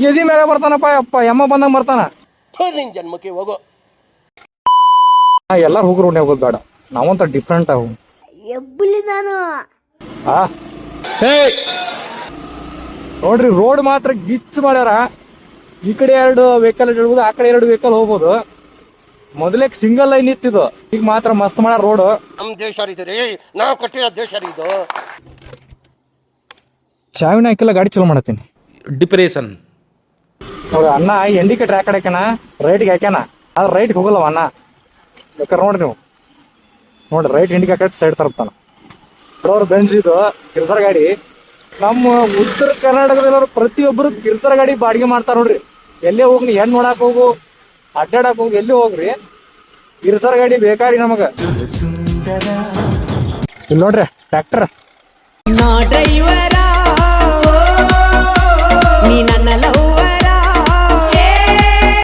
ಎದಿ ಮ್ಯಾಗ ಬರ್ತಾನಪ್ಪ ಅಪ್ಪ ಎಮ್ಮ ಬಂದಂಗ ಬರ್ತಾನ. ನಿನ್ ಜನ್ಮಕ್ಕೆ ಹೋಗೋ. ಎಲ್ಲಾರು ಹೋಗ್ರು ಹೋಗೋದು ಬೇಡ, ನಾವಂತ ಡಿಫ್ರೆಂಟ್ ಅವು. ನೋಡ್ರಿ ರೋಡ್ ಮಾತ್ರ ಗಿಚ್ ಮಾಡ್ಯಾರ. ಈ ಕಡೆ 2 ವೆಹಿಕಲ್ ಇಡ್ಬೋದು, ಆ ಕಡೆ 2 ವೆಹಿಕಲ್ ಹೋಗ್ಬೋದು. ಮೊದಲೇ ಸಿಂಗಲ್ ಲೈನ್ ಇತ್ತಿದು, ಈಗ ಮಾತ್ರ ಮಸ್ತ್ ಮಾಡ್ಯಾರ ರೋಡ್. ನಮ್ ದೇಶ ರೀ, ನಾವು ಕೊಟ್ಟಿರೋ ದೇಶ ಇದು. ಚಾವಿನ ಹಾಕಿಲ್ಲ, ಗಾಡಿ ಚಲೋ ಮಾಡತ್ತೀನಿ. ಡಿಪ್ರೆಷನ್ ನೋಡ್ರಿ ಅಣ್ಣ ಇಂಡಿಕೇಟರ್ ಯಾಕಡೆ ಹಾಕ್ಯಾನ, ರೈಟ್ಗೆ ಹಾಕ್ಯಾನ. ಆದ್ರೆ ರೈಟ್ಗೆ ಹೋಗಲ್ಲವ ಅಣ್ಣ. ಬೇಕಾದ್ರೆ ನೋಡ್ರಿ ನೀವು, ನೋಡ್ರಿ ರೈಟ್ ಇಂಡಿಕೇಟರ್ ಸೈಡ್ ತರ್ತಾನ. ಅವ್ರ ಬೆಂಚ್ ಇದು ಕಿರ್ಸರ್ ಗಾಡಿ. ನಮ್ಮ ಉತ್ತರ ಕರ್ನಾಟಕದಲ್ಲವರು ಪ್ರತಿಯೊಬ್ಬರು ಕಿರ್ಸರ್ ಗಾಡಿ ಬಾಡಿಗೆ ಮಾಡ್ತಾರ ನೋಡ್ರಿ. ಎಲ್ಲೇ ಹೋಗಿ ಹೆಣ್ ನೋಡಾಕ್ ಹೋಗು, ಅಡ್ಡಾಡಕ್ ಹೋಗಿ ಎಲ್ಲಿ ಹೋಗ್ರಿ, ಕಿರ್ಸರ್ ಗಾಡಿ ಬೇಕಾರಿ ನಮಗ. ಇಲ್ಲಿ ನೋಡ್ರಿ ಟ್ರ್ಯಾಕ್ಟರ್.